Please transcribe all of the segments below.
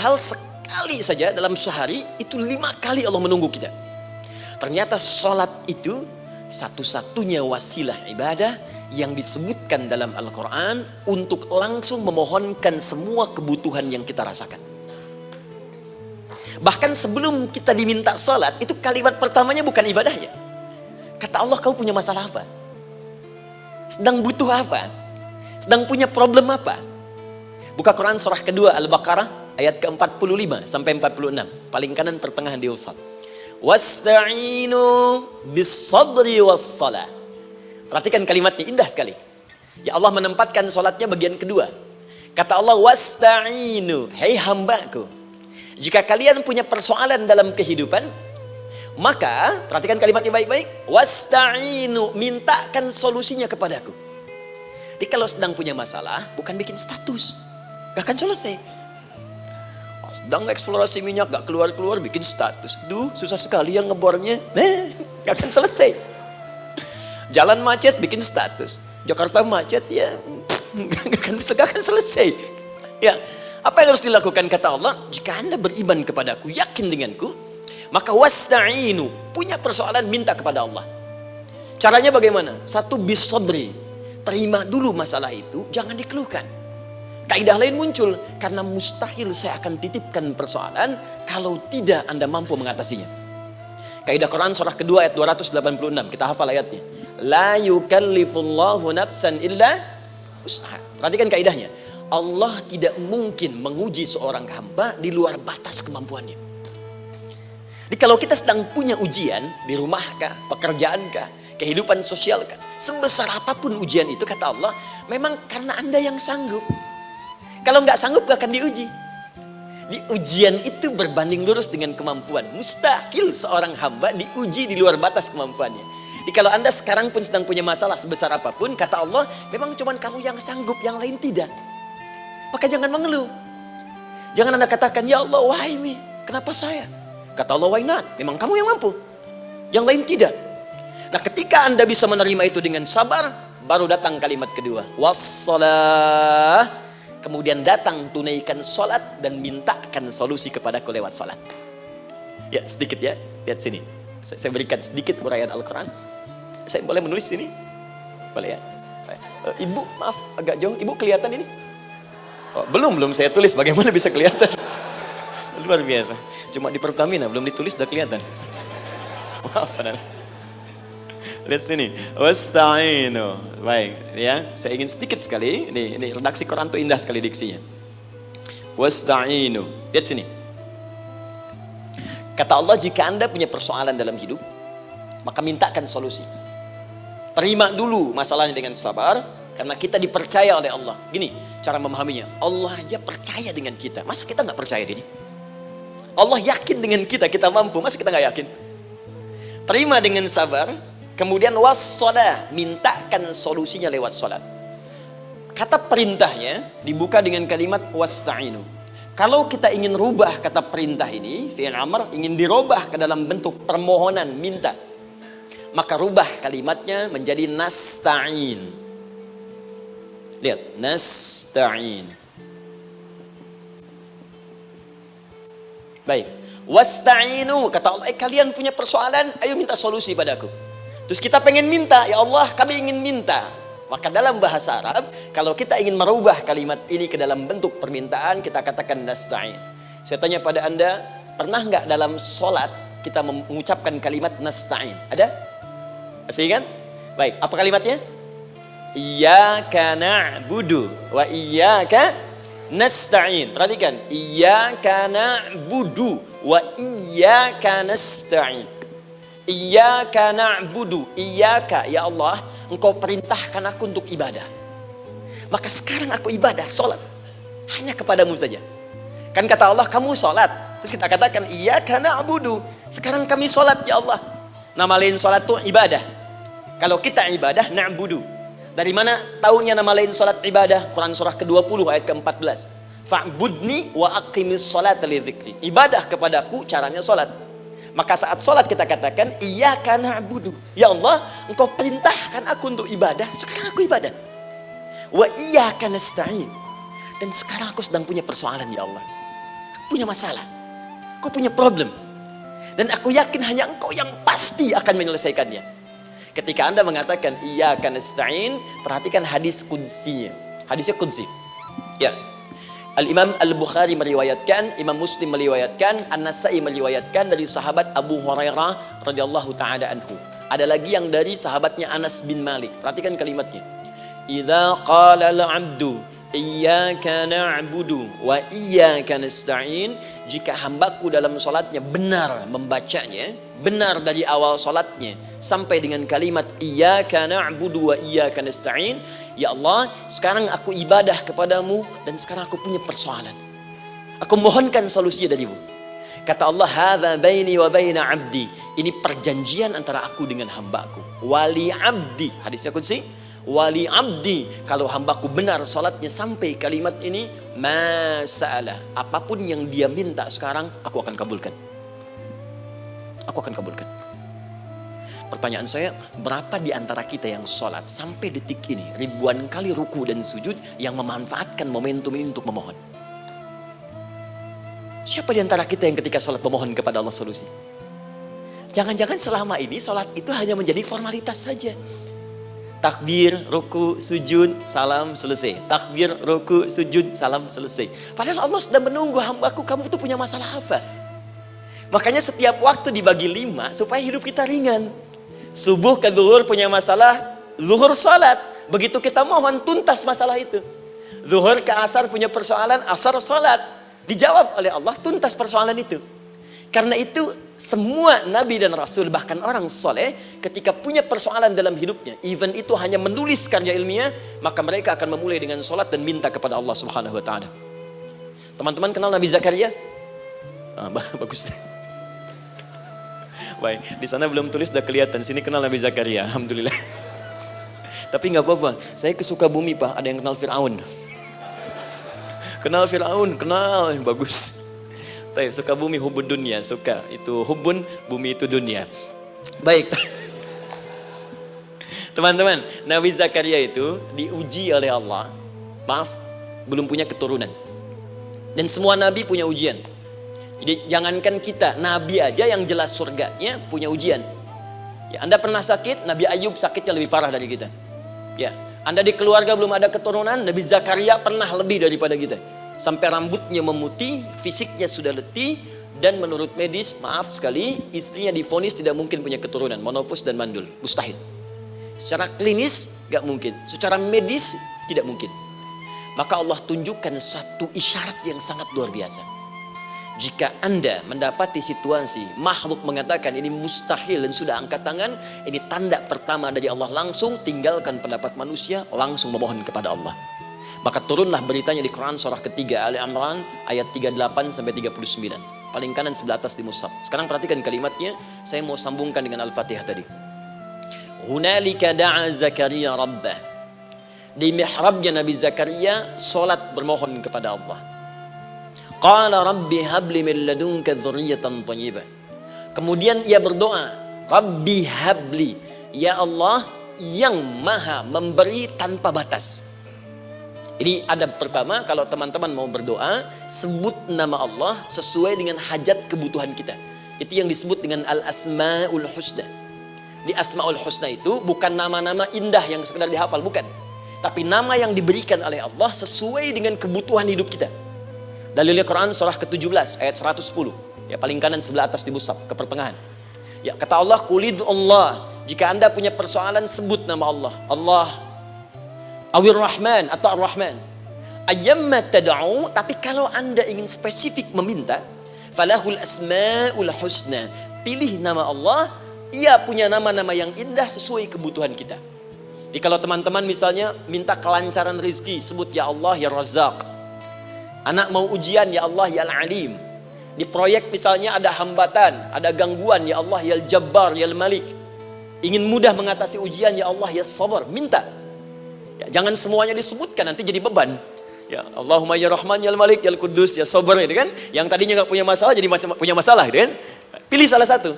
Padahal sekali saja dalam sehari itu 5 kali Allah menunggu kita. Ternyata sholat itu satu-satunya wasilah ibadah yang disebutkan dalam Al-Quran untuk langsung memohonkan semua kebutuhan yang kita rasakan. Bahkan sebelum kita diminta sholat, itu kalimat pertamanya bukan ibadahnya. Kata Allah, kamu punya masalah apa? Sedang butuh apa? Sedang punya problem apa? Buka Quran surah kedua Al-Baqarah ayat ke-45 sampai 46. Paling kanan pertengahan di usad. Wasta'inu bis-sabri was-salah. Perhatikan kalimatnya, indah sekali. Ya Allah menempatkan sholatnya bagian kedua. Kata Allah, wasta'inu, hei hambaku, jika kalian punya persoalan dalam kehidupan, maka perhatikan kalimatnya baik-baik. Wasta'inu, mintakan solusinya kepadaku. Jadi kalau sedang punya masalah, bukan bikin status, gak akan selesai. Sedang eksplorasi minyak gak keluar-keluar, bikin status. Duh, susah sekali yang ngebornya. Gak akan selesai. Jalan macet, bikin status. Jakarta macet, ya gak akan selesai. Ya, apa yang harus dilakukan? Kata Allah, jika Anda beriman kepadaku, yakin denganku, maka wasta'inu, punya persoalan, minta kepada Allah. Caranya bagaimana? Satu, bis-sabri, terima dulu masalah itu, jangan dikeluhkan. Kaidah lain muncul, karena mustahil saya akan titipkan persoalan kalau tidak Anda mampu mengatasinya. Kaidah Quran surah kedua ayat 286, kita hafal ayatnya. La yukallifullahu nafsan illa usaha. Perhatikan kaidahnya. Allah tidak mungkin menguji seorang hamba di luar batas kemampuannya. Jadi kalau kita sedang punya ujian di rumah kah, pekerjaan kah, kehidupan sosial kah, sebesar apapun ujian itu, kata Allah, memang karena Anda yang sanggup. Kalau nggak sanggup gak akan diuji. Di ujian itu berbanding lurus dengan kemampuan. Mustahil seorang hamba diuji di luar batas kemampuannya. Jadi kalau Anda sekarang pun sedang punya masalah sebesar apapun, kata Allah, memang cuma kamu yang sanggup, yang lain tidak. Maka jangan mengeluh. Jangan Anda katakan, ya Allah, why me? Kenapa saya? Kata Allah, why not? Memang kamu yang mampu, yang lain tidak. Nah, ketika Anda bisa menerima itu dengan sabar, baru datang kalimat kedua, wassalah. Kemudian datang, tunaikan sholat dan mintakan solusi kepadaku lewat sholat. Ya, sedikit ya, lihat sini. Saya berikan sedikit uraian Al-Quran. Saya boleh menulis sini? Boleh ya? Ibu, maaf, agak jauh. Ibu kelihatan ini? Oh, belum saya tulis, bagaimana bisa kelihatan? Luar biasa. Cuma di Pertamina, belum ditulis udah kelihatan. Maaf, lihat sini. Wasta'inu. Baik, ya. Saya ingin sedikit sekali. Ini redaksi Quran tuh indah sekali diksinya. Wasta'inu. Lihat sini. Kata Allah, jika Anda punya persoalan dalam hidup, maka mintakan solusi. Terima dulu masalahnya dengan sabar, karena kita dipercaya oleh Allah. Gini cara memahaminya. Allah aja percaya dengan kita. Masa kita nggak percaya diri? Allah yakin dengan kita mampu. Masa kita nggak yakin? Terima dengan sabar. Kemudian wassalah, mintakan solusinya lewat salat. Kata perintahnya dibuka dengan kalimat wasta'inu. Kalau kita ingin rubah kata perintah ini, fi'il amr, ingin dirubah ke dalam bentuk permohonan, minta, maka rubah kalimatnya menjadi nasta'in. Lihat, nasta'in. Baik, wasta'inu, kata Allah, kalian punya persoalan, ayo minta solusi padaku. Terus kita pengen minta, ya Allah kami ingin minta. Maka dalam bahasa Arab, kalau kita ingin merubah kalimat ini ke dalam bentuk permintaan, kita katakan nasta'in. Saya tanya pada Anda, pernah nggak dalam sholat kita mengucapkan kalimat nasta'in? Ada? Masih ingat? Baik, apa kalimatnya? Iyyaka na'budu wa iyyaka nasta'in. Perhatikan, iyyaka na'budu wa iyyaka nasta'in. Iyyaka na'budu, iyyaka, ya Allah, Engkau perintahkan aku untuk ibadah. Maka sekarang aku ibadah, sholat, hanya kepadamu saja. Kan kata Allah, kamu sholat. Terus kita katakan, iyyaka na'budu. Sekarang kami sholat, ya Allah. Nama lain sholat itu ibadah. Kalau kita ibadah, na'budu. Dari mana tahunya nama lain sholat ibadah? Quran surah ke-20 ayat ke-14. Fa'budni wa aqimis sholata li dzikri. Ibadah kepadaku, caranya sholat. Maka saat sholat kita katakan, iyyaka na'budu. Ya Allah, Engkau perintahkan aku untuk ibadah. Sekarang aku ibadah. Wa iyyaka nasta'in. Dan sekarang aku sedang punya persoalan, ya Allah. punya masalah. Kau punya problem. Dan aku yakin hanya engkau yang pasti akan menyelesaikannya. Ketika Anda mengatakan iyyaka nasta'in, perhatikan hadis qudsinya. Hadisnya qudsi. Ya. Al-Imam Al-Bukhari meriwayatkan, Imam Muslim meriwayatkan, An-Nasa'i meriwayatkan dari sahabat Abu Hurairah radhiyallahu taala anhu. Ada lagi yang dari sahabatnya Anas bin Malik. Perhatikan kalimatnya. Idza qala al-'abdu iyyaka na'budu wa iyyaka nasta'in, jika hambaku dalam salatnya benar membacanya, benar dari awal salatnya sampai dengan kalimat iyyaka na'budu wa iyyaka nasta'in, ya Allah, sekarang aku ibadah kepadamu dan sekarang aku punya persoalan. Aku mohonkan solusinya darimu. Kata Allah, hadza baini wa baina 'abdi. Ini perjanjian antara aku dengan hambaku. Wali 'abdi. Hadisnya qudsi. Wali 'abdi. Kalau hambaku benar salatnya sampai kalimat ini, masa'alah. Apapun yang dia minta sekarang, aku akan kabulkan. Aku akan kabulkan. Pertanyaan saya, berapa di antara kita yang sholat sampai detik ini ribuan kali ruku dan sujud yang memanfaatkan momentum ini untuk memohon? Siapa di antara kita yang ketika sholat memohon kepada Allah solusi? Jangan-jangan selama ini sholat itu hanya menjadi formalitas saja. Takbir, ruku, sujud, salam, selesai. Takbir, ruku, sujud, salam, selesai. Padahal Allah sudah menunggu hambaku, kamu tuh punya masalah apa? Makanya setiap waktu dibagi 5 supaya hidup kita ringan. Subuh ke zuhur punya masalah, zuhur salat. Begitu kita mohon, tuntas masalah itu. Zuhur ke asar punya persoalan, asar salat. Dijawab oleh Allah, tuntas persoalan itu. Karena itu semua nabi dan rasul, bahkan orang soleh, ketika punya persoalan dalam hidupnya, even itu hanya menulis karya ilmiah, maka mereka akan memulai dengan salat dan minta kepada Allah Subhanahu wa taala. Teman-teman kenal Nabi Zakaria? Bagus. Baik, di sana belum tulis, sudah kelihatan. Sini kenal Nabi Zakaria, alhamdulillah. Tapi nggak apa-apa. Saya ke Sukabumi, Pak. Ada yang kenal Fir'aun. Kenal Fir'aun, kenal, bagus. Tapi Sukabumi hubun dunia, suka itu hubun, bumi itu dunia. Baik. Teman-teman, Nabi Zakaria itu diuji oleh Allah. Maaf, belum punya keturunan. Dan semua nabi punya ujian. Jadi jangankan kita, nabi aja yang jelas surganya punya ujian. Ya, Anda pernah sakit, Nabi Ayub sakitnya lebih parah dari kita. Ya, Anda di keluarga belum ada keturunan, Nabi Zakaria pernah lebih daripada kita. Sampai rambutnya memutih, fisiknya sudah letih, dan menurut medis, maaf sekali, istrinya divonis tidak mungkin punya keturunan, monofus dan mandul, mustahil. Secara klinis gak mungkin, secara medis tidak mungkin. Maka Allah tunjukkan satu isyarat yang sangat luar biasa. Jika Anda mendapati situasi makhluk mengatakan ini mustahil dan sudah angkat tangan, ini tanda pertama dari Allah, langsung tinggalkan pendapat manusia, langsung memohon kepada Allah. Maka turunlah beritanya di Quran surah ketiga Ali Imran ayat 38 sampai 39. Paling kanan sebelah atas di mushaf. Sekarang perhatikan kalimatnya, saya mau sambungkan dengan Al-Fatihah tadi. Hunalika da'a Zakaria rabbah. Di mihrabnya Nabi Zakaria salat bermohon kepada Allah. Qala rabbi habli min ladunka dzurriyyatan thayyibah. Kemudian ia berdoa, Rabbi habli, ya Allah yang maha memberi tanpa batas. Ini adab pertama, kalau teman-teman mau berdoa, sebut nama Allah sesuai dengan hajat kebutuhan kita. Itu yang disebut dengan Al-Asma'ul Husna. Di Asma'ul Husna itu bukan nama-nama indah yang sekedar dihafal, bukan. Tapi nama yang diberikan oleh Allah sesuai dengan kebutuhan hidup kita. Dalilnya Quran surah ke-17 ayat 110. Ya, paling kanan sebelah atas di mushaf, ke pertengahan. Ya, kata Allah, Qulid Allah. Jika Anda punya persoalan, sebut nama Allah. Allah Awir Rahman atau Ar-Rahman. Ayyamma tad'u, tapi kalau Anda ingin spesifik meminta, falahul asmaul husna. Pilih nama Allah, ia punya nama-nama yang indah sesuai kebutuhan kita. Jadi kalau teman-teman misalnya minta kelancaran rezeki, sebut ya Allah ya Razzaq. Anak mau ujian, ya Allah ya Al-Alim. Di proyek misalnya ada hambatan, ada gangguan, ya Allah ya Al-Jabbar ya Al-Malik. Ingin mudah mengatasi ujian, ya Allah ya Sabar. Minta. Ya, jangan semuanya disebutkan, nanti jadi beban. Ya Allahumma ya Rahman ya Al-Malik ya Al-Quddus ya Sabar, gitu kan? Yang tadinya gak punya masalah jadi punya masalah, gitu kan? Pilih salah satu.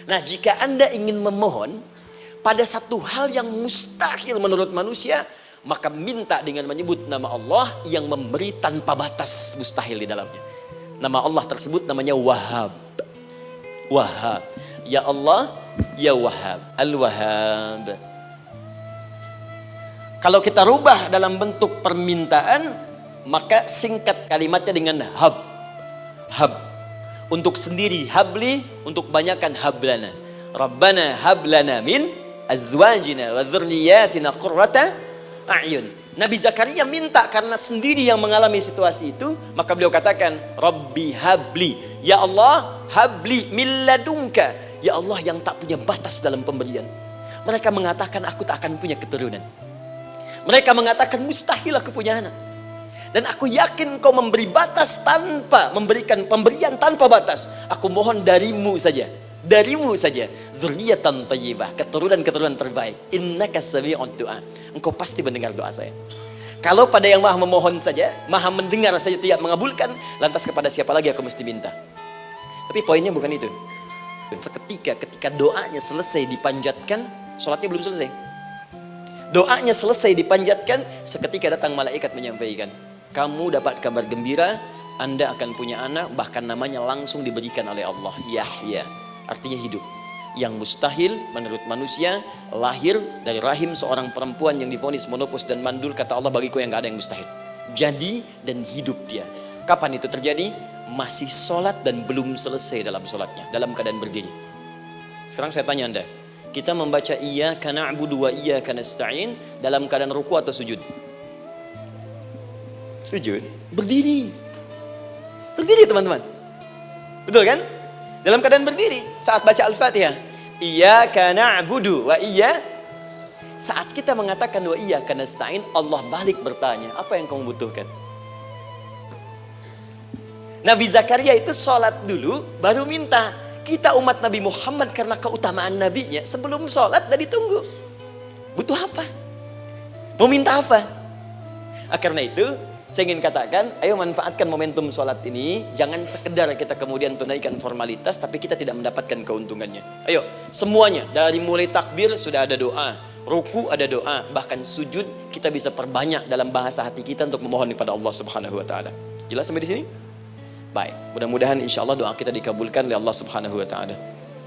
Nah, jika Anda ingin memohon pada satu hal yang mustahil menurut manusia, maka minta dengan menyebut nama Allah yang memberi tanpa batas, mustahil di dalamnya. Nama Allah tersebut namanya Wahhab. Wahhab. Ya Allah, ya Wahhab. Al-Wahhab. Kalau kita rubah dalam bentuk permintaan, maka singkat kalimatnya dengan hab. Hab. Untuk sendiri habli, untuk banyakkan hablana. Rabbana hablana min azwajina wa dzurriyyatina qurrata a'yun. Nabi Zakaria minta karena sendiri yang mengalami situasi itu, maka beliau katakan, Rabbi habli, ya Allah, habli min ladunka, ya Allah yang tak punya batas dalam pemberian. Mereka mengatakan aku tak akan punya keturunan. Mereka mengatakan mustahil aku punya anak. Dan aku yakin kau memberi batas tanpa memberikan pemberian tanpa batas. Aku mohon darimu saja. Darimu saja. Dzurriyyatan thayyibah, keturunan-keturunan terbaik. Innaka sami'ud du'a. Engkau pasti mendengar doa saya. Kalau pada yang maha memohon saja, maha mendengar saja tidak mengabulkan, lantas kepada siapa lagi aku mesti minta? Tapi poinnya bukan itu. Ketika doanya selesai dipanjatkan, sholatnya belum selesai. Doanya selesai dipanjatkan, seketika datang malaikat menyampaikan, kamu dapat kabar gembira, Anda akan punya anak, bahkan namanya langsung diberikan oleh Allah, Yahya. Artinya hidup. Yang mustahil menurut manusia, lahir dari rahim seorang perempuan yang divonis monopos dan mandul, kata Allah, bagiku yang gak ada yang mustahil. Jadi dan hidup dia. Kapan itu terjadi? Masih sholat dan belum selesai dalam sholatnya, dalam keadaan berdiri. Sekarang saya tanya Anda, kita membaca iyyaka na'budu wa iyyaka nasta'in dalam keadaan ruku atau sujud? Sujud. Berdiri. Berdiri teman-teman. Betul kan? Dalam keadaan berdiri saat baca Al-Fatihah. Iyyaka na'budu wa saat kita mengatakan wa iyyaka nasta'in, Allah balik bertanya, apa yang kamu butuhkan? Nabi Zakaria itu sholat dulu baru minta. Kita umat Nabi Muhammad karena keutamaan nabinya, sebelum sholat dah ditunggu. Butuh apa? Mau minta apa? Karena itu saya ingin katakan, ayo manfaatkan momentum sholat ini. Jangan sekedar kita kemudian tunaikan formalitas, tapi kita tidak mendapatkan keuntungannya. Ayo, semuanya. Dari mulai takbir sudah ada doa. Ruku ada doa. Bahkan sujud kita bisa perbanyak dalam bahasa hati kita untuk memohon kepada Allah Subhanahu Wa Taala. Jelas sampai di sini? Baik, mudah-mudahan insya Allah doa kita dikabulkan oleh Allah Subhanahu Wa Taala.